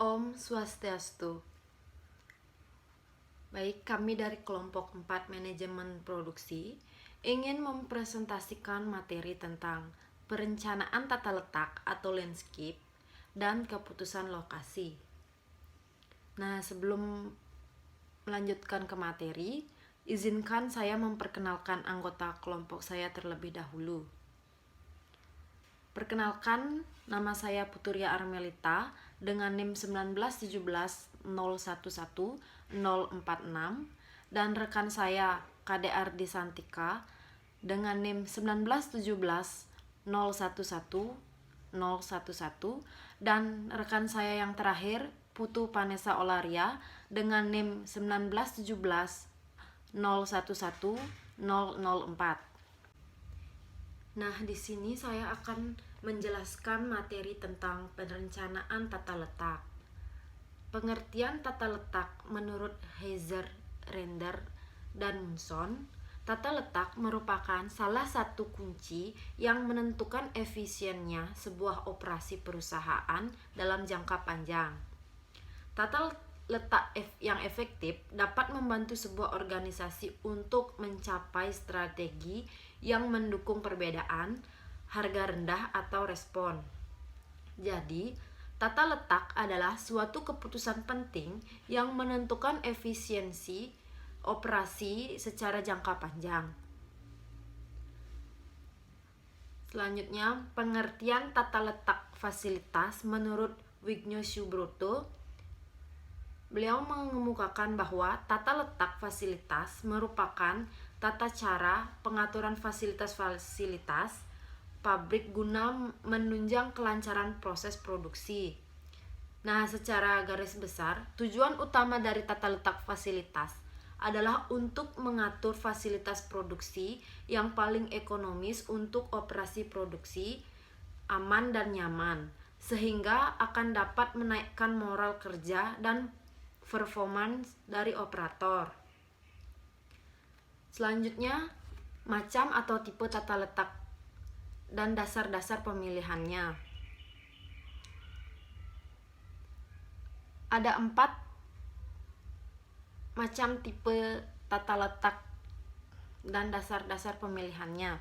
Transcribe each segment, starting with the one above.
Om Swastiastu. Baik, kami dari kelompok 4 manajemen produksi ingin mempresentasikan materi tentang perencanaan tata letak atau landscape dan keputusan lokasi. Nah, sebelum melanjutkan ke materi, izinkan saya memperkenalkan anggota kelompok saya terlebih dahulu. Perkenalkan, nama saya Puturia Armelita dengan NIM 1917011046 dan rekan saya KD Ardi Santika dengan NIM 1917011011 dan rekan saya yang terakhir Putu Panesa Olaria dengan NIM 1917011004. Nah, di sini saya akan menjelaskan materi tentang perencanaan tata letak. Pengertian tata letak menurut Heiser, Render, dan Munson, tata letak merupakan salah satu kunci yang menentukan efisiennya sebuah operasi perusahaan dalam jangka panjang. Tata letak yang efektif dapat membantu sebuah organisasi untuk mencapai strategi yang mendukung perbedaan, harga rendah atau respon. Jadi, tata letak adalah suatu keputusan penting yang menentukan efisiensi operasi secara jangka panjang. Selanjutnya, pengertian tata letak fasilitas menurut Wigno Subroto. Beliau mengemukakan bahwa tata letak fasilitas merupakan tata cara pengaturan fasilitas-fasilitas pabrik guna menunjang kelancaran proses produksi. Nah, secara garis besar, tujuan utama dari tata letak fasilitas adalah untuk mengatur fasilitas produksi yang paling ekonomis untuk operasi produksi, aman dan nyaman, sehingga akan dapat menaikkan moral kerja dan performance dari operator. Selanjutnya, macam atau tipe tata letak dan dasar-dasar pemilihannya. Ada 4 macam tipe tata letak dan dasar-dasar pemilihannya.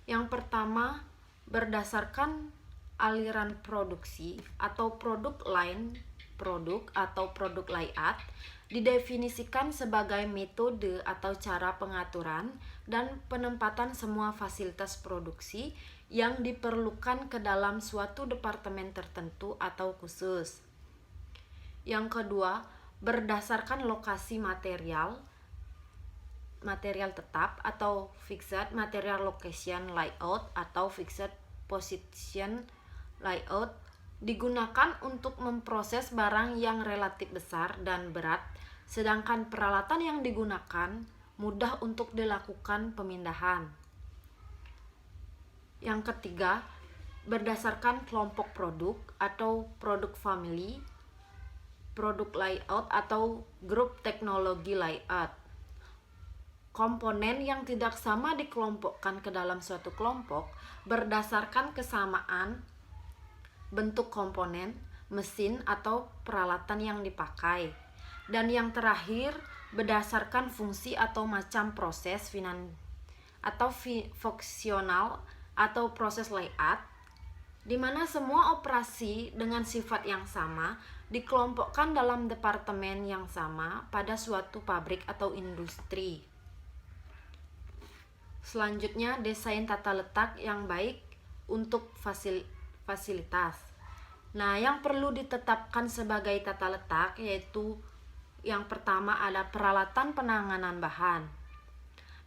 Yang pertama, berdasarkan aliran produksi atau produk line produk atau produk layout didefinisikan sebagai metode atau cara pengaturan dan penempatan semua fasilitas produksi yang diperlukan ke dalam suatu departemen tertentu atau khusus. Yang kedua, berdasarkan lokasi material tetap atau fixed material location layout atau fixed position layout digunakan untuk memproses barang yang relatif besar dan berat, sedangkan peralatan yang digunakan mudah untuk dilakukan pemindahan. Yang ketiga, berdasarkan kelompok produk atau produk family, produk layout atau grup teknologi layout. Komponen yang tidak sama dikelompokkan ke dalam suatu kelompok berdasarkan kesamaan bentuk komponen, mesin atau peralatan yang dipakai. Dan yang terakhir, berdasarkan fungsi atau macam proses fungsional atau proses layout, di mana semua operasi dengan sifat yang sama dikelompokkan dalam departemen yang sama pada suatu pabrik atau industri. Selanjutnya, desain tata letak yang baik untuk fasilitas. Nah, yang perlu ditetapkan sebagai tata letak yaitu yang pertama ada peralatan penanganan bahan.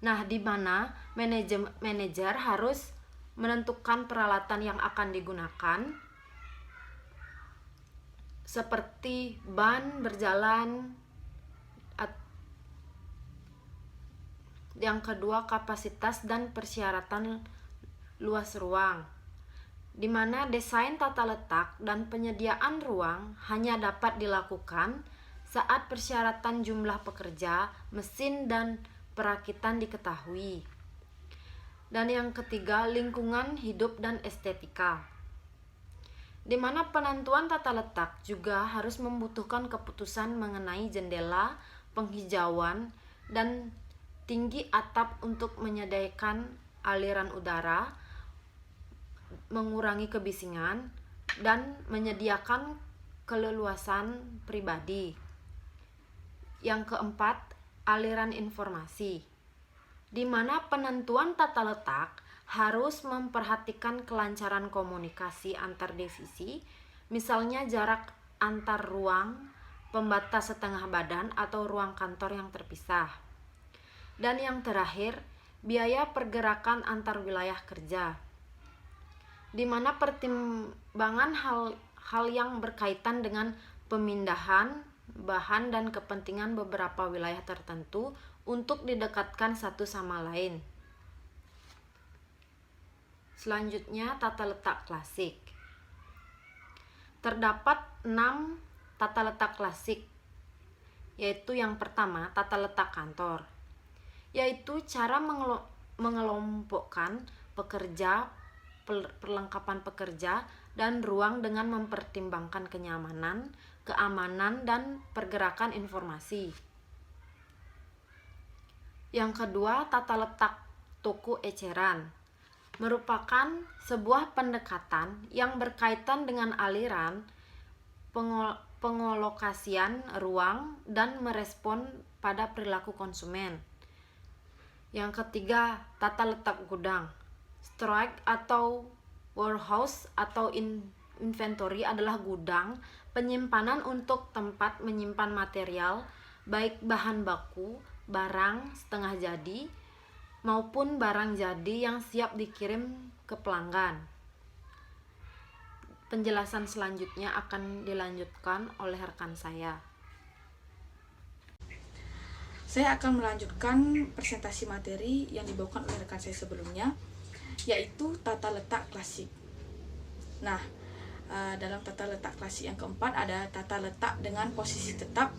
Nah, di mana manajer harus menentukan peralatan yang akan digunakan seperti ban berjalan. Yang kedua, kapasitas dan persyaratan luas ruang, di mana desain tata letak dan penyediaan ruang hanya dapat dilakukan saat persyaratan jumlah pekerja, mesin, dan perakitan diketahui. Dan yang ketiga, lingkungan hidup dan estetika. di mana penentuan tata letak juga harus membutuhkan keputusan mengenai jendela, penghijauan, dan tinggi atap untuk menyediakan aliran udara, mengurangi kebisingan, dan menyediakan keleluasan pribadi. Yang keempat, aliran informasi, di mana penentuan tata letak harus memperhatikan kelancaran komunikasi antar divisi, misalnya jarak antar ruang, pembatas setengah badan atau ruang kantor yang terpisah. Dan yang terakhir, biaya pergerakan antar wilayah kerja, di mana pertimbangan hal yang berkaitan dengan pemindahan bahan dan kepentingan beberapa wilayah tertentu untuk didekatkan satu sama lain. Selanjutnya, tata letak klasik. Terdapat 6 tata letak klasik, yaitu yang pertama, tata letak kantor, yaitu cara mengelompokkan pekerja, perlengkapan pekerja, dan ruang dengan mempertimbangkan kenyamanan, keamanan, dan pergerakan informasi. Yang kedua, tata letak toko eceran, merupakan sebuah pendekatan yang berkaitan dengan aliran, pengolokasian ruang, dan merespon pada perilaku konsumen. Yang ketiga, tata letak gudang. Storage atau warehouse atau inventory adalah gudang penyimpanan untuk tempat menyimpan material, baik bahan baku, barang setengah jadi, maupun barang jadi yang siap dikirim ke pelanggan. Penjelasan selanjutnya akan dilanjutkan oleh rekan saya. Saya akan melanjutkan presentasi materi yang dibawakan oleh rekan saya sebelumnya, yaitu tata letak klasik. Nah, dalam tata letak klasik yang keempat ada tata letak dengan posisi tetap.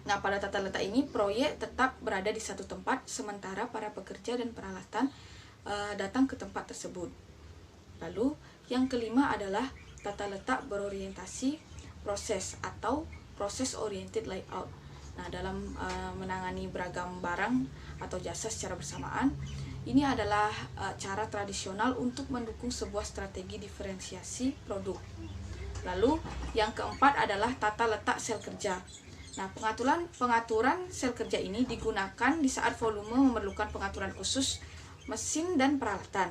Nah, pada tata letak ini proyek tetap berada di satu tempat, sementara para pekerja dan peralatan datang ke tempat tersebut. Lalu, yang kelima adalah tata letak berorientasi proses atau process oriented layout. Nah, dalam menangani beragam barang atau jasa secara bersamaan, ini adalah cara tradisional untuk mendukung sebuah strategi diferensiasi produk. Lalu, yang keempat adalah tata letak sel kerja. Nah, pengaturan sel kerja ini digunakan di saat volume memerlukan pengaturan khusus mesin dan peralatan.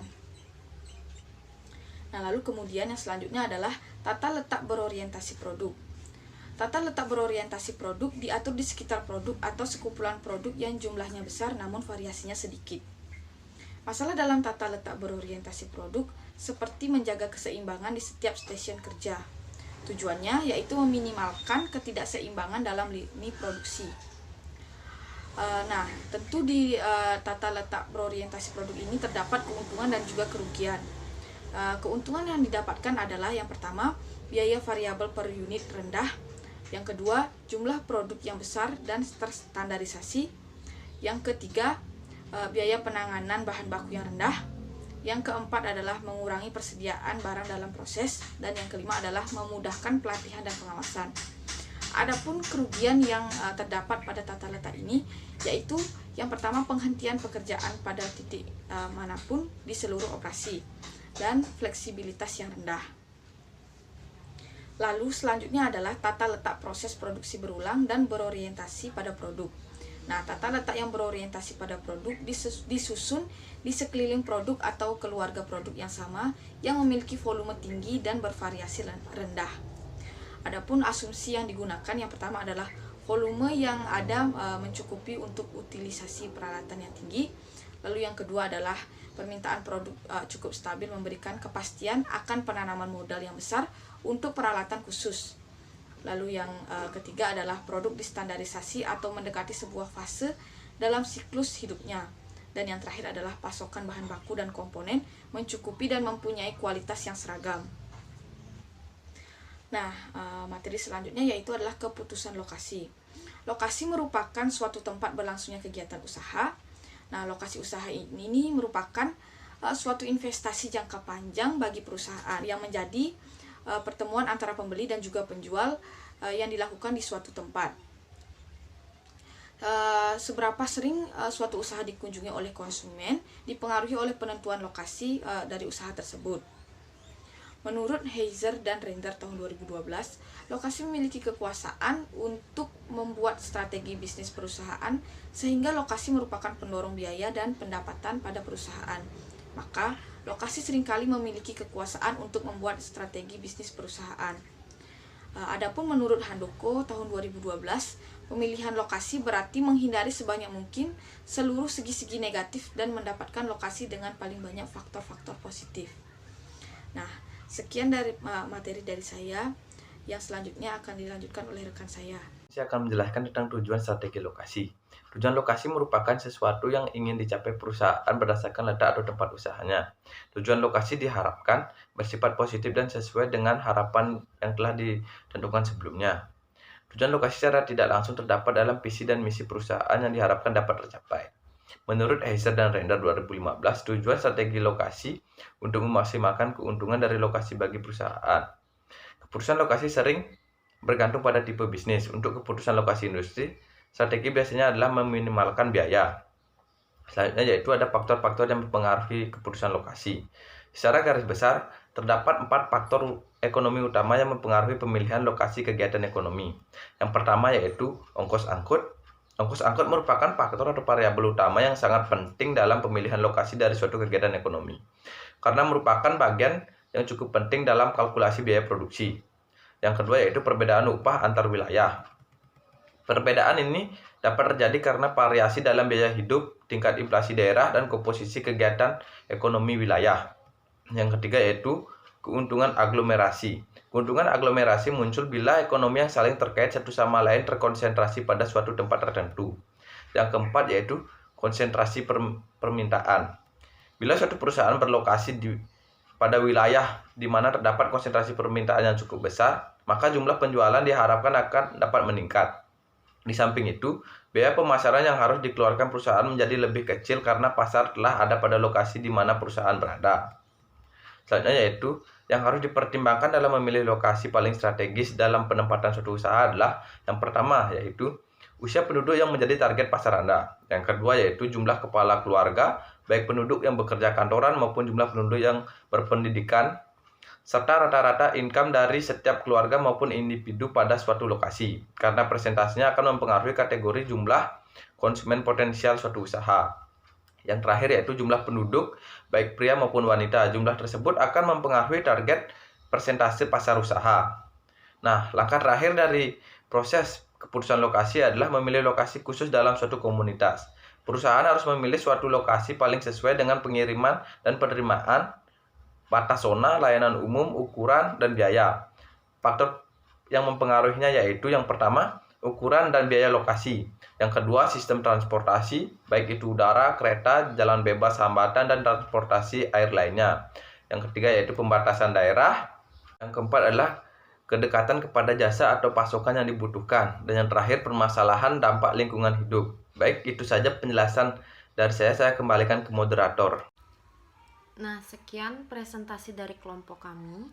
Nah, lalu kemudian yang selanjutnya adalah tata letak berorientasi produk. Tata letak berorientasi produk diatur di sekitar produk atau sekumpulan produk yang jumlahnya besar namun variasinya sedikit. Masalah dalam tata letak berorientasi produk seperti menjaga keseimbangan di setiap stasiun kerja. Tujuannya yaitu meminimalkan ketidakseimbangan dalam lini produksi. Nah, tentu di tata letak berorientasi produk ini terdapat keuntungan dan juga kerugian. Keuntungan yang didapatkan adalah yang pertama, biaya variabel per unit rendah. Yang kedua, jumlah produk yang besar dan terstandarisasi. Yang ketiga, biaya penanganan bahan baku yang rendah. Yang keempat adalah mengurangi persediaan barang dalam proses, dan yang kelima adalah memudahkan pelatihan dan pengawasan. Adapun kerugian yang terdapat pada tata letak ini yaitu yang pertama, penghentian pekerjaan pada titik manapun di seluruh operasi dan fleksibilitas yang rendah. Lalu selanjutnya adalah tata letak proses produksi berulang dan berorientasi pada produk. Nah, tata letak yang berorientasi pada produk disusun di sekeliling produk atau keluarga produk yang sama yang memiliki volume tinggi dan bervariasi rendah. Adapun asumsi yang digunakan yang pertama adalah volume yang ada mencukupi untuk utilisasi peralatan yang tinggi. Lalu yang kedua adalah permintaan produk cukup stabil, memberikan kepastian akan penanaman modal yang besar untuk peralatan khusus. Lalu yang ketiga adalah produk distandarisasi atau mendekati sebuah fase dalam siklus hidupnya. Dan yang terakhir adalah pasokan bahan baku dan komponen mencukupi dan mempunyai kualitas yang seragam. Nah, materi selanjutnya yaitu adalah keputusan lokasi. Lokasi merupakan suatu tempat berlangsungnya kegiatan usaha. Nah, lokasi usaha ini merupakan suatu investasi jangka panjang bagi perusahaan yang menjadi pertemuan antara pembeli dan juga penjual yang dilakukan di suatu tempat. Seberapa sering suatu usaha dikunjungi oleh konsumen dipengaruhi oleh penentuan lokasi dari usaha tersebut. Menurut Heiser dan Render tahun 2012, lokasi memiliki kekuasaan untuk membuat strategi bisnis perusahaan sehingga lokasi merupakan pendorong biaya dan pendapatan pada perusahaan. Maka, lokasi seringkali memiliki kekuasaan untuk membuat strategi bisnis perusahaan. Adapun menurut Handoko tahun 2012, pemilihan lokasi berarti menghindari sebanyak mungkin seluruh segi-segi negatif dan mendapatkan lokasi dengan paling banyak faktor-faktor positif. Nah, sekian dari materi dari saya. Yang selanjutnya akan dilanjutkan oleh rekan saya. Saya akan menjelaskan tentang tujuan strategi lokasi. Tujuan lokasi merupakan sesuatu yang ingin dicapai perusahaan berdasarkan letak atau tempat usahanya. Tujuan lokasi diharapkan bersifat positif dan sesuai dengan harapan yang telah ditentukan sebelumnya. Tujuan lokasi secara tidak langsung terdapat dalam visi dan misi perusahaan yang diharapkan dapat tercapai. Menurut Heiser dan Render 2015, tujuan strategi lokasi untuk memaksimalkan keuntungan dari lokasi bagi perusahaan. Keputusan lokasi sering bergantung pada tipe bisnis. Untuk keputusan lokasi industri, strategi biasanya adalah meminimalkan biaya. Selanjutnya yaitu ada faktor-faktor yang mempengaruhi keputusan lokasi. Secara garis besar, terdapat 4 faktor ekonomi utama yang mempengaruhi pemilihan lokasi kegiatan ekonomi. Yang pertama yaitu ongkos angkut. Ongkos angkut merupakan faktor atau variabel utama yang sangat penting dalam pemilihan lokasi dari suatu kegiatan ekonomi, karena merupakan bagian yang cukup penting dalam kalkulasi biaya produksi. Yang kedua yaitu perbedaan upah antar wilayah. Perbedaan ini dapat terjadi karena variasi dalam biaya hidup, tingkat inflasi daerah, dan komposisi kegiatan ekonomi wilayah. Yang ketiga yaitu keuntungan aglomerasi. Keuntungan aglomerasi muncul bila ekonomi yang saling terkait satu sama lain terkonsentrasi pada suatu tempat tertentu. Yang keempat yaitu konsentrasi permintaan. Bila suatu perusahaan berlokasi pada wilayah di mana terdapat konsentrasi permintaan yang cukup besar, maka jumlah penjualan diharapkan akan dapat meningkat. Di samping itu, biaya pemasaran yang harus dikeluarkan perusahaan menjadi lebih kecil karena pasar telah ada pada lokasi di mana perusahaan berada. Selanjutnya yaitu yang harus dipertimbangkan dalam memilih lokasi paling strategis dalam penempatan suatu usaha adalah yang pertama yaitu usia penduduk yang menjadi target pasar Anda. Yang kedua yaitu jumlah kepala keluarga, baik penduduk yang bekerja kantoran maupun jumlah penduduk yang berpendidikan, serta rata-rata income dari setiap keluarga maupun individu pada suatu lokasi, karena presentasinya akan mempengaruhi kategori jumlah konsumen potensial suatu usaha. Yang terakhir yaitu jumlah penduduk, baik pria maupun wanita. Jumlah tersebut akan mempengaruhi target persentase pasar usaha. Nah, langkah terakhir dari proses keputusan lokasi adalah memilih lokasi khusus dalam suatu komunitas. Perusahaan harus memilih suatu lokasi paling sesuai dengan pengiriman dan penerimaan, batas zona, layanan umum, ukuran, dan biaya. Faktor yang mempengaruhinya yaitu yang pertama, ukuran dan biaya lokasi. Yang kedua, sistem transportasi, baik itu udara, kereta, jalan bebas hambatan, dan transportasi air lainnya. Yang ketiga yaitu pembatasan daerah. Yang keempat adalah kedekatan kepada jasa atau pasokan yang dibutuhkan. Dan yang terakhir, permasalahan dampak lingkungan hidup. Baik, itu saja penjelasan dari saya kembalikan ke moderator. Nah, sekian presentasi dari kelompok kami.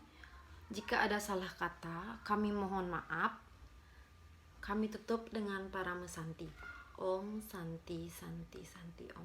Jika ada salah kata, kami mohon maaf. Kami tutup dengan para mesanti. Om Santi Santi Santi Om.